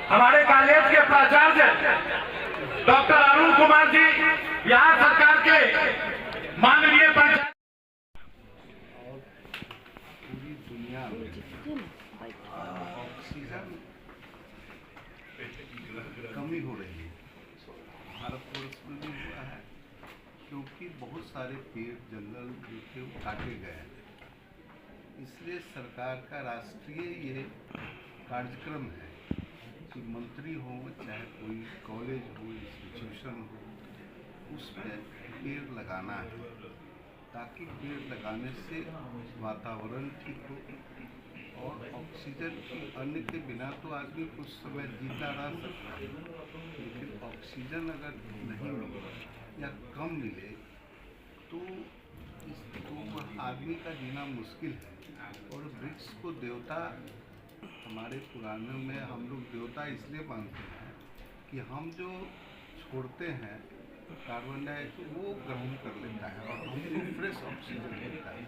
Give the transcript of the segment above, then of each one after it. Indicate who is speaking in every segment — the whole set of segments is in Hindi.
Speaker 1: हमारे कॉलेज के प्राचार्य डॉक्टर अरुण कुमार जी, बिहार सरकार के माननीय पंचायत
Speaker 2: पूरी दुनिया में ऑक्सीजन कमी हो रही है। भारतवर्ष में भी हुआ है क्योंकि बहुत सारे पेड़ जंगल जो थे वो काटे गए हैं। इसलिए सरकार का राष्ट्रीय ये कार्यक्रम है कि मंत्री हो चाहे कोई कॉलेज हो, इंस्टीट्यूशन हो, उसमें पेड़ लगाना है ताकि पेड़ लगाने से वातावरण ठीक हो और ऑक्सीजन की अन्य के बिना तो आदमी कुछ समय जीता रह सकता है, लेकिन ऑक्सीजन अगर नहीं मिले या कम मिले तो आदमी का जीना मुश्किल है। और वृक्ष को देवता, हमारे पुराणों में हम लोग देवता इसलिए मानते हैं कि हम जो छोड़ते हैं कार्बन डाइऑक्साइड वो ग्रहण कर लेता है और हमको फ्रेश ऑक्सीजन देता है।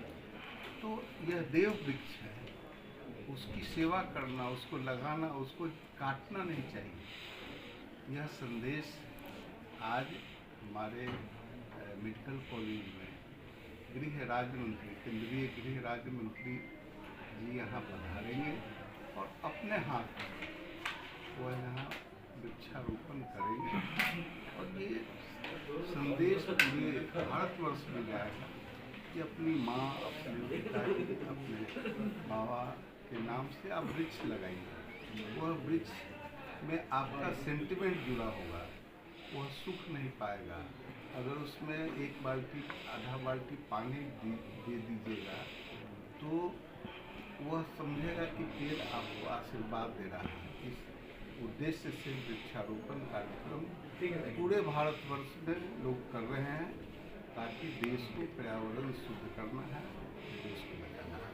Speaker 2: तो यह देव वृक्ष है, उसकी सेवा करना, उसको लगाना, उसको काटना नहीं चाहिए। यह संदेश आज हमारे मेडिकल कॉलेज में गृह राज्य मंत्री, केंद्रीय गृह राज्य मंत्री जी यहाँ पधारेंगे और अपने हाथ वो यहाँ वृक्षारोपण करेंगे और ये संदेश पूरे भारतवर्ष में जाएगा कि अपनी माँ, अपने पिताजी, अपने बाबा के नाम से आप वृक्ष लगाइए। वह वृक्ष में आपका सेंटिमेंट जुड़ा होगा, वह सुख नहीं पाएगा। अगर उसमें एक बाल्टी, आधा बाल्टी पानी दे दीजिएगा तो वह समझेगा कि पेड़ आपको आशीर्वाद दे रहा है। इस उद्देश्य से वृक्षारोपण कार्यक्रम पूरे भारतवर्ष में लोग कर रहे हैं ताकि देश को पर्यावरण शुद्ध करना है, देश को बचाना है।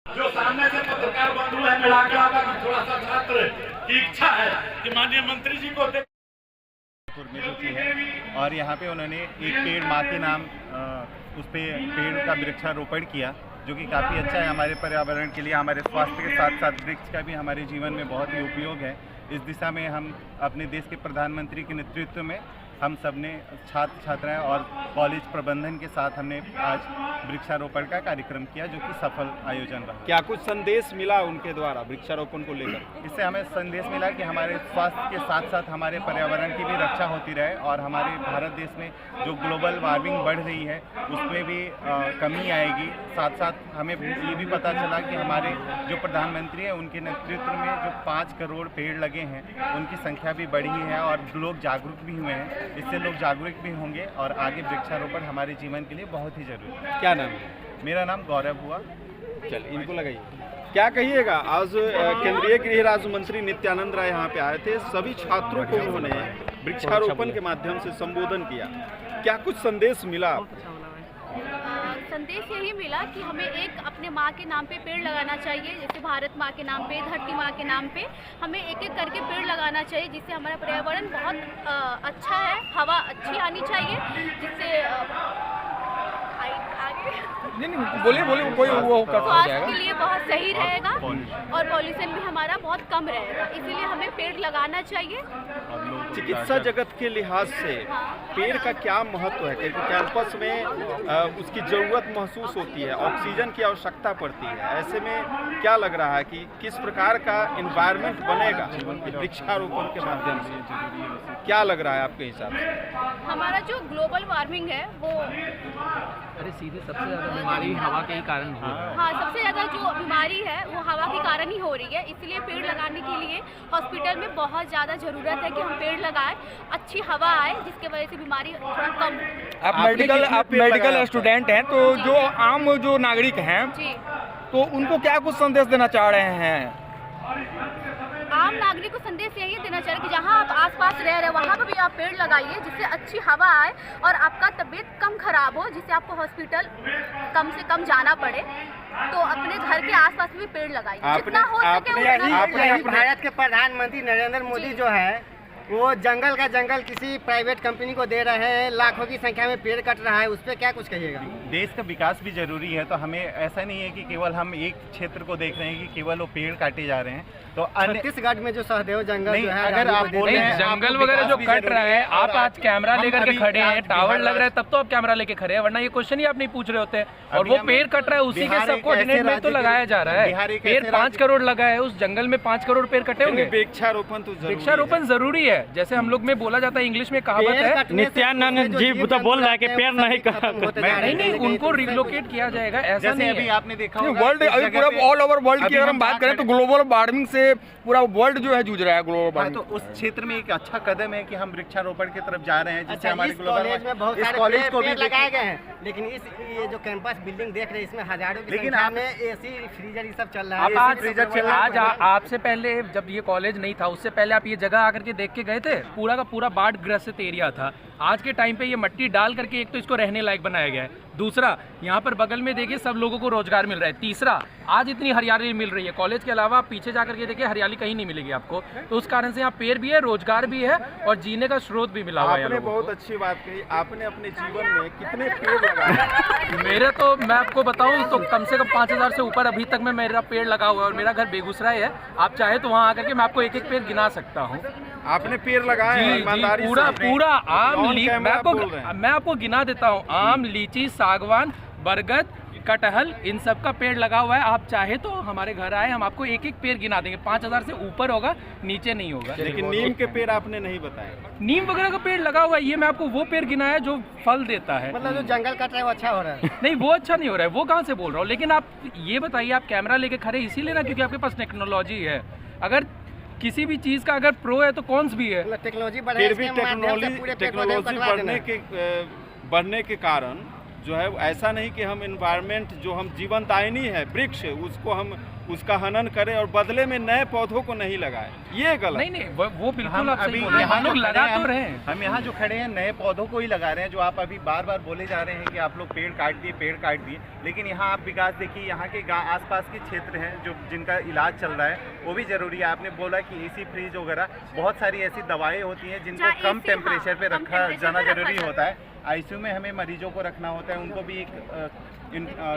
Speaker 1: जो सामने से पत्रकार बंधु है, मिला के आगा कि थोड़ा सा छात्र की इच्छा है कि माननीय मंत्री जी को
Speaker 3: में जो की है और यहाँ पे उन्होंने एक पेड़ माँ के नाम उस पे पेड़ का वृक्षारोपण किया जो कि काफ़ी अच्छा है हमारे पर्यावरण के लिए। हमारे स्वास्थ्य के साथ साथ वृक्ष का भी हमारे जीवन में बहुत ही उपयोग है। इस दिशा में हम अपने देश के प्रधानमंत्री के नेतृत्व में हम सब ने छात्र छात्राएं और कॉलेज प्रबंधन के साथ हमने आज वृक्षारोपण का कार्यक्रम किया जो कि सफल आयोजन रहा।
Speaker 4: क्या कुछ संदेश मिला उनके द्वारा वृक्षारोपण को लेकर?
Speaker 3: इससे हमें संदेश मिला कि हमारे स्वास्थ्य के साथ साथ हमारे पर्यावरण की भी रक्षा होती रहे और हमारे भारत देश में जो ग्लोबल वार्मिंग बढ़ रही है उसमें भी कमी आएगी। साथ साथ हमें ये भी पता चला कि हमारे जो प्रधानमंत्री हैं उनके नेतृत्व में जो 5 करोड़ पेड़ लगे हैं उनकी संख्या भी बढ़ी है और लोग जागरूक भी हुए हैं। इससे लोग जागरूक भी होंगे और आगे वृक्षारोपण हमारे जीवन के लिए बहुत ही जरूरी है।
Speaker 4: क्या नाम है?
Speaker 3: मेरा नाम गौरव हुआ।
Speaker 4: चल इनको लगाइए। क्या कहिएगा, आज केंद्रीय गृह राज्य मंत्री नित्यानंद राय यहाँ पे आए थे, सभी छात्रों को उन्होंने वृक्षारोपण के माध्यम से संबोधन किया, क्या कुछ संदेश मिला?
Speaker 5: संदेश यही मिला कि हमें एक अपने माँ के नाम पे पेड़ लगाना चाहिए, जैसे भारत माँ के नाम पे, धरती माँ के नाम पे हमें एक एक करके पेड़ लगाना चाहिए जिससे हमारा पर्यावरण बहुत अच्छा है, हवा अच्छी आनी चाहिए, जिससे
Speaker 4: बोलिए कोई वो
Speaker 5: स्वास्थ्य के लिए बहुत सही रहेगा और पॉल्यूशन भी हमारा बहुत कम रहेगा, इसीलिए हमें पेड़ लगाना चाहिए।
Speaker 4: चिकित्सा जगत के लिहाज से पेड़ का क्या महत्व है? क्योंकि कैंपस में उसकी ज़रूरत महसूस होती है, ऑक्सीजन की आवश्यकता पड़ती है। ऐसे में क्या लग रहा है कि किस प्रकार का एनवायरनमेंट बनेगा वृक्षारोपण के माध्यम से? क्या लग रहा है आपके हिसाब से?
Speaker 5: हमारा जो ग्लोबल वार्मिंग है वो
Speaker 6: सीधे सबसे ज़्यादा बीमारी हवा के ही कारण हो रही है।
Speaker 5: हाँ, सबसे ज़्यादा जो बीमारी है वो हवा के कारण ही हो रही है, इसलिए पेड़ लगाने के लिए हॉस्पिटल में बहुत ज़्यादा ज़रूरत है कि हम पेड़ लगाएं, अच्छी हवा आए जिसके वजह से बीमारी थोड़ा कम हो।
Speaker 4: आप मेडिकल स्टूडेंट हैं तो जो आम जो नागरिक हैं
Speaker 5: जी,
Speaker 4: तो उनको क्या कुछ संदेश देना चाह रहे हैं?
Speaker 5: आम नागरिक को संदेश यही देना चाहिए कि जहाँ आप आसपास रह रहे हैं वहाँ पर भी आप पेड़ लगाइए जिससे अच्छी हवा आए और आपका तबीयत कम खराब हो, जिससे आपको हॉस्पिटल कम से कम जाना पड़े। तो अपने घर के आसपास भी पेड़ लगाइए जितना हो सके उतना।
Speaker 7: भारत के प्रधानमंत्री नरेंद्र मोदी जो है वो जंगल का जंगल किसी प्राइवेट कंपनी को दे रहे हैं, लाखों की संख्या में पेड़ कट रहा है, उस पर क्या कुछ कहिएगा?
Speaker 3: देश का विकास भी जरूरी है, तो हमें ऐसा नहीं है कि केवल हम एक क्षेत्र को देख रहे हैं कि केवल वो पेड़ काटे जा रहे हैं। तो अन्य
Speaker 7: छत्तीसगढ़ में जो सहदेव जंगल
Speaker 3: नहीं,
Speaker 7: जो है,
Speaker 3: अगर आप बोल रहे हैं
Speaker 6: जंगल वगैरह जो कट रहा है, आप आज कैमरा लेकर के खड़े हैं, टावर लग रहा है, तब तो आप कैमरा लेके खड़े हैं, वरना ये क्वेश्चन ही आप नहीं पूछ रहे होते। और वो पेड़ कट रहा है, उसी के सब कोऑर्डिनेट में तो लगाया जा रहा है। पेड़ 5 करोड़ लगा है, उस जंगल में 5 करोड़ पेड़ कटे होंगे।
Speaker 4: वृक्षारोपण तो
Speaker 6: वृक्षारोपण जरूरी है, जैसे हम लोग में बोला जाता है, इंग्लिश में कहावत है,
Speaker 7: नित्यानंद जी तो बोल रहा है कि पेड़ नहीं
Speaker 6: नहीं उनको रिलोकेट किया जाएगा, ऐसा
Speaker 3: जैसे
Speaker 6: नहीं
Speaker 3: अभी
Speaker 6: है।
Speaker 3: आपने देखा होगा
Speaker 8: वर्ल्ड अभी पूरा ऑल ओवर वर्ल्ड की अगर हम बात करें तो ग्लोबल वार्मिंग से पूरा वर्ल्ड जो है जूझ रहा है ग्लोबल
Speaker 3: हाँ,
Speaker 8: वार्मिंग।
Speaker 3: तो उस क्षेत्र में एक अच्छा कदम है कि हम वृक्षारोपण की तरफ जा रहे हैं, जिससे
Speaker 7: अच्छा,
Speaker 3: हमारे
Speaker 7: इस कॉलेज में बहुत
Speaker 3: इस
Speaker 7: सारे
Speaker 3: कॉलेज को भी
Speaker 7: पेड़ लगाए गए हैं, लेकिन ये जो कैंपस बिल्डिंग देख रहे हैं इसमें हजारों की
Speaker 3: लेकिन
Speaker 7: संख्या
Speaker 3: आप-
Speaker 7: में एसी फ्रीजर ये सब चल रहा
Speaker 6: आप
Speaker 7: है।
Speaker 6: आज
Speaker 3: फ्रीजर चल रहा है।
Speaker 6: आज आपसे पहले जब ये कॉलेज नहीं था, उससे पहले आप ये जगह आकर के देख के गए थे, पूरा का पूरा बाढ़ ग्रसित एरिया था। आज के टाइम पे ये मट्टी डाल करके एक तो इसको रहने लायक बनाया गया है, दूसरा यहाँ पर बगल में देखिए सब लोगों को रोजगार मिल रहा है, तीसरा आज इतनी हरियाली मिल रही है। कॉलेज के अलावा आप पीछे जाकर के देखिए हरियाली कहीं नहीं मिलेगी आपको, तो उस कारण से यहाँ पेड़ भी है, रोजगार भी है और जीने का स्रोत भी मिला हुआ है।
Speaker 4: आपने बहुत अच्छी बात कही। आपने अपने जीवन में कितने पेड़ लगाए?
Speaker 6: मेरे तो मैं आपको बताऊं तो कम से कम 5000 से ऊपर अभी तक में मेरा पेड़ लगा हुआ है, और मेरा घर बेगूसराय है। आप चाहे तो वहाँ आकर के मैं आपको एक एक पेड़ गिना सकता हूँ।
Speaker 4: आपने पेड़ लगाए हैं,
Speaker 6: जी,
Speaker 4: ईमानदारी से
Speaker 6: पूरा
Speaker 4: आपने-
Speaker 6: पूरा आम
Speaker 4: ऑन
Speaker 6: ली
Speaker 4: कैमरा बोल रहे हैं।
Speaker 6: मैं आपको गिना देता हूँ, आम, लीची, सागवान, बरगद, कटहल, इन सब का पेड़ लगा हुआ है। आप चाहे तो हमारे घर आए, हम आपको एक एक पेड़ गिना देंगे। 5000 से ऊपर होगा, नीचे नहीं होगा।
Speaker 4: लेकिन नीम के पेड़ आपने नहीं बताए।
Speaker 6: नीम वगैरह का पेड़ लगा हुआ है, ये मैं आपको वो पेड़ गिनाया जो फल देता है।
Speaker 7: मतलब जो जंगल कट रहा है वो अच्छा हो रहा है।
Speaker 6: नहीं, वो अच्छा नहीं हो रहा है, वो कहाँ से बोल रहा हूँ। लेकिन आप ये बताइए, आप कैमरा लेके खड़े इसीलिए ना क्योंकि आपके पास टेक्नोलॉजी है। अगर किसी भी चीज़ का अगर प्रो है तो कौन भी है।
Speaker 7: टेक्नोलॉजी
Speaker 4: फिर भी टेक्नोलॉजी बढ़ने के कारण जो है ऐसा नहीं कि हम एनवायरनमेंट जो हम जीवन दायिनी है वृक्ष उसको हम उसका हनन करें और बदले में नए पौधों को नहीं लगाएं, ये गलत।
Speaker 6: नहीं वो बिल्कुल आप सही
Speaker 3: अभी
Speaker 6: बोल रहे हैं।
Speaker 3: यहाँ
Speaker 6: हम लोग
Speaker 3: जो
Speaker 6: लगा
Speaker 3: खड़े
Speaker 6: तो
Speaker 3: हैं,
Speaker 6: रहे हैं।
Speaker 3: हम यहाँ जो खड़े हैं नए पौधों को ही लगा रहे हैं। जो आप अभी बार बार बोले जा रहे हैं कि आप लोग पेड़ काट दिए, लेकिन यहाँ आप विकास देखिए, यहाँ के आसपास के क्षेत्र हैं जो जिनका इलाज चल रहा है वो भी जरूरी है। आपने बोला कि एसी फ्रीज वगैरह बहुत सारी ऐसी दवाएं होती हैं जिनको कम टेम्परेचर पे रखा जाना जरूरी होता है। आईसीयू में हमें मरीजों को रखना होता है, उनको भी एक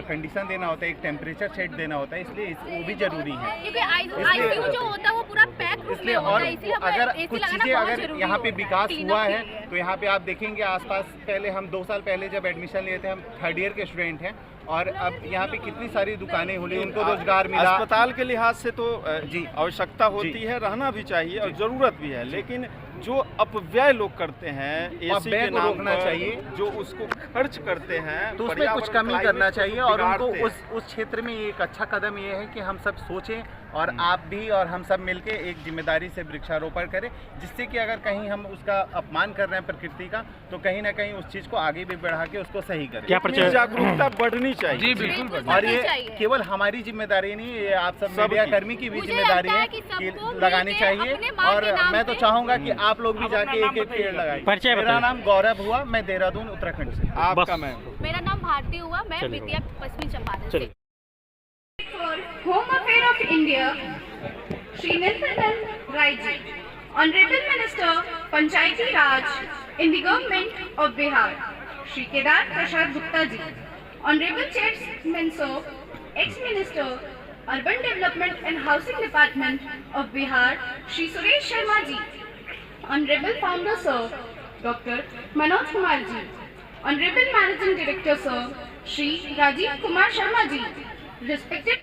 Speaker 3: कंडीशन देना होता है, एक टेम्परेचर सेट देना होता है, इसलिए वो भी जरूरी है।
Speaker 5: क्योंकि आईसीयू जो होता है वो पूरा पैक रूप में
Speaker 3: इसलिए
Speaker 5: होता
Speaker 3: और
Speaker 5: है, इसलिए
Speaker 3: अगर
Speaker 5: हमें
Speaker 3: कुछ
Speaker 5: एसी
Speaker 3: चीज़ें
Speaker 5: लगाना बहुत
Speaker 3: अगर
Speaker 5: जरूरी
Speaker 3: यहाँ पे
Speaker 5: होता
Speaker 3: विकास
Speaker 5: cleanup
Speaker 3: हुआ
Speaker 5: के
Speaker 3: है
Speaker 5: लिए।
Speaker 3: तो यहाँ पे आप देखेंगे आसपास पहले हम 2 साल पहले जब एडमिशन लिए थे, हम 3rd ईयर के स्टूडेंट हैं और अब यहाँ पे कितनी सारी दुकानें खुली, उनको रोजगार मिला।
Speaker 4: अस्पताल के लिहाज से तो
Speaker 3: जी
Speaker 4: आवश्यकता होती है, रहना भी चाहिए और जरूरत भी है, लेकिन जो अपव्यय लोग करते हैं एसी
Speaker 3: अपव्यय
Speaker 4: के
Speaker 3: को
Speaker 4: नाम
Speaker 3: रोकना
Speaker 4: पर,
Speaker 3: चाहिए।
Speaker 4: जो उसको खर्च करते हैं
Speaker 3: तो उसमें कुछ
Speaker 4: पर्यावरण
Speaker 3: कमी करना
Speaker 4: climate को
Speaker 3: चाहिए और उनको
Speaker 4: बिगाड़ते हैं।
Speaker 3: उस क्षेत्र में एक अच्छा कदम ये है कि हम सब सोचें और आप भी और हम सब मिलके एक जिम्मेदारी से वृक्षारोपण करें, जिससे कि अगर कहीं हम उसका अपमान कर रहे हैं प्रकृति का तो कहीं ना कहीं उस चीज़ को आगे भी बढ़ा के उसको सही करें।
Speaker 4: इतनी जागरूकता बढ़नी चाहिए।
Speaker 6: जी बिल्कुल।
Speaker 3: और ये
Speaker 5: चाहिए।
Speaker 3: केवल हमारी जिम्मेदारी नहीं, ये आप सब
Speaker 4: सबकी।
Speaker 3: मीडिया कर्मी की भी
Speaker 5: मुझे
Speaker 3: जिम्मेदारी
Speaker 5: लगता
Speaker 3: है
Speaker 5: है कि
Speaker 3: कि
Speaker 5: सबको
Speaker 3: लगानी
Speaker 5: मिलके
Speaker 3: चाहिए।
Speaker 5: अपने माँ
Speaker 3: और
Speaker 5: के नाम
Speaker 3: मैं तो
Speaker 5: पे-
Speaker 3: चाहूंगा कि आप लोग भी जाके एक एक पेड़ लगाएं। मेरा नाम गौरव हुआ, मैं देहरादून उत्तराखंड से।
Speaker 4: आपका मैं
Speaker 5: मेरा नाम भारती हुआ, मैं विद्या पश्चिमी चंपारण से।
Speaker 9: Home Affairs of India, Shri Nityanand Rai ji, Honorable Minister Panchayati Raj in the Government of Bihar, Shri Kedar Prasad Gupta ji, Honorable Chairman Sir, Ex-Minister Urban Development and Housing Department of Bihar, Shri Suresh Sharma ji, Honorable Founder Sir, Dr. Manoj Kumar ji, Honorable Managing Director Sir, Shri Rajiv Kumar Sharma ji, respected